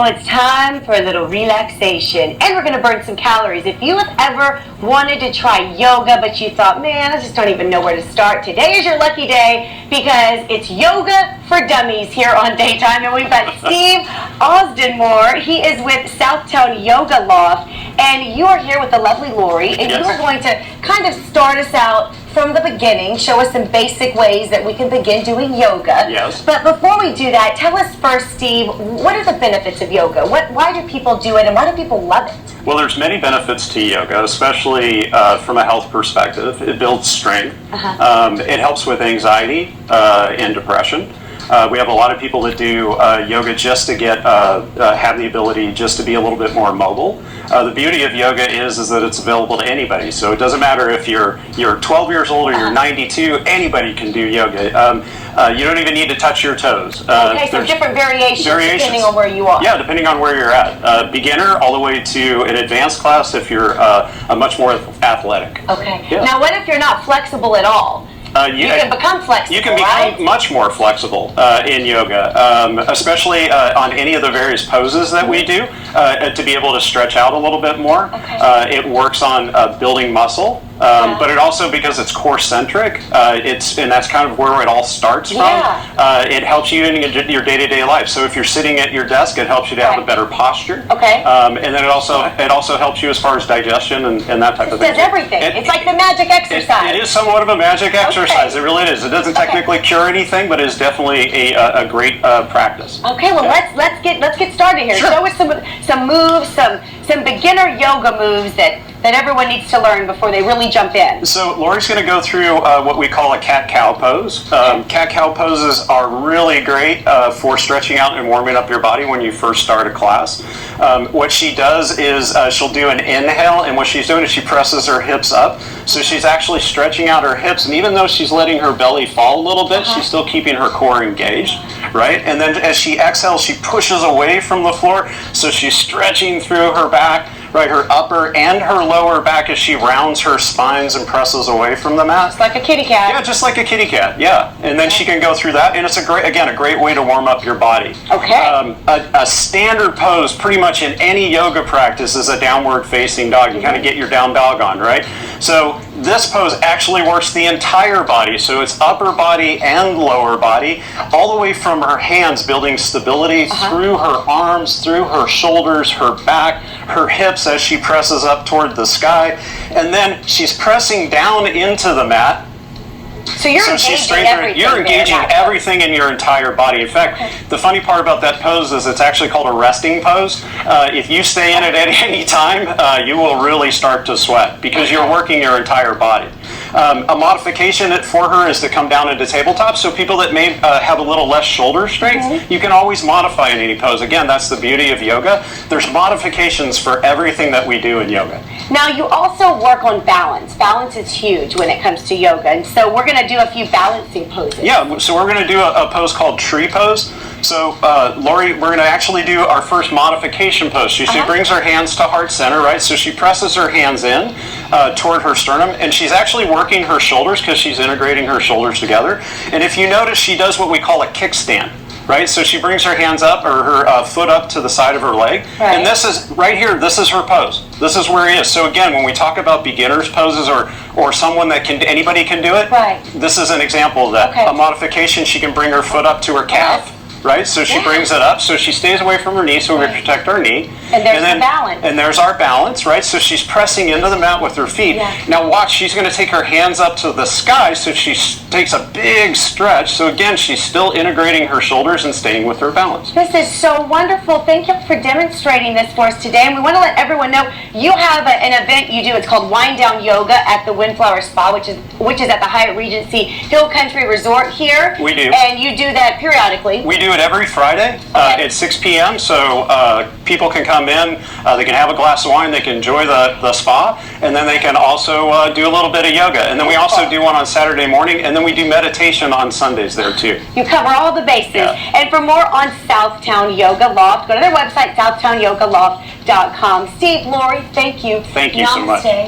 Well, it's time for a little relaxation, and we're going to burn some calories. If you have ever wanted to try yoga, but you thought, man, I just don't even know where to start, today is your lucky day because it's Yoga for Dummies here on Daytime, and we've got Steve Osdenmore. He is with Southtown Yoga Loft, and you are here with the lovely Lori, and you are going to kind of start us out from the beginning, show us some basic ways that we can begin doing yoga. Yes. But before we do that, tell us first, Steve, what are the benefits of yoga? Why do people do it, and why do people love it? Well, there's many benefits to yoga, especially from a health perspective. It builds strength. It helps with anxiety and depression. We have a lot of people that do yoga just to get have the ability just to be a little bit more mobile. The beauty of yoga is that it's available to anybody. So it doesn't matter if you're 12 years old or you're 92. Anybody can do yoga. You don't even need to touch your toes. Okay, so different variations depending on where you are. Yeah, depending on where you're at. Beginner all the way to an advanced class if you're a much more athletic. Okay. Yeah. Now, what if you're not flexible at all? You can become flexible. You can become much more flexible in yoga, especially on any of the various poses that we do, to be able to stretch out a little bit more. Okay. It works on building muscle, but it also, because it's core-centric, and that's kind of where it all starts from. It helps you in your day-to-day life. So if you're sitting at your desk, it helps you to have a better posture. Okay. And then it also helps you as far as digestion and that type of thing. It does everything. It's like the magic exercise. It is somewhat of a magic exercise. It really is. It doesn't technically cure anything, but it's definitely a great practice. Okay, well let's get started here. Sure. Show us some moves, some beginner yoga moves that everyone needs to learn before they really jump in. So Lori's going to go through what we call a cat-cow pose. Cat-cow poses are really great for stretching out and warming up your body when you first start a class. What she does is she'll do an inhale, and what she's doing is she presses her hips up. So she's actually stretching out her hips, and even though she's letting her belly fall a little bit, she's still keeping her core engaged, right? And then as she exhales, she pushes away from the floor, so she's stretching through her back, right, her upper and her lower back as she rounds her spines and presses away from the mat. Just like a kitty cat. Yeah, just like a kitty cat, yeah. And then she can go through that, and it's a great way to warm up your body. Okay. A standard pose pretty much in any yoga practice is a downward facing dog. You kind of get your down dog on, right? So this pose actually works the entire body, so it's upper body and lower body, all the way from her hands, building stability through her arms, through her shoulders, her back, her hips as she presses up toward the sky, and then she's pressing down into the mat. So you're engaging everything in your entire body. In fact, the funny part about that pose is it's actually called a resting pose. If you stay in it at any time, you will really start to sweat because you're working your entire body. A modification for her is to come down into tabletop. So people that may have a little less shoulder strength, you can always modify in any pose. Again, that's the beauty of yoga. There's modifications for everything that we do in yoga. Now you also work on balance. Balance is huge when it comes to yoga, and so we're going to do a few balancing poses. Yeah, so we're going to do a pose called tree pose. So Lori, we're going to actually do our first modification pose. She brings her hands to heart center, right? So she presses her hands in toward her sternum, and she's actually working her shoulders because she's integrating her shoulders together. And if you notice, she does what we call a kickstand. Right, so she brings her hands up, or her foot up to the side of her leg, and this is right here. This is her pose. This is where he is. So again, when we talk about beginners poses, or someone that anybody can do it, this is an example of that. A modification: she can bring her foot up to her calf. Right, so she brings it up, so she stays away from her knee, so we protect our knee. And there's the balance. And there's our balance, right? So she's pressing into the mat with her feet. Now watch, she's going to take her hands up to the sky, so she takes a big stretch. So again, she's still integrating her shoulders and staying with her balance. This is so wonderful. Thank you for demonstrating this for us today. And we want to let everyone know you have an event you do. It's called Wind Down Yoga at the Windflower Spa, which is at the Hyatt Regency Hill Country Resort here. We do. And you do that periodically. We do it every Friday at 6 p.m. So people can come in, they can have a glass of wine, they can enjoy the spa, and then they can also do a little bit of yoga. And then we also do one on Saturday morning, and then we do meditation on Sundays there too. You cover all the bases. And for more on Southtown Yoga Loft, go to their website, southtownYogaLoft.com. Steve, Lori, thank you. Thank you so much.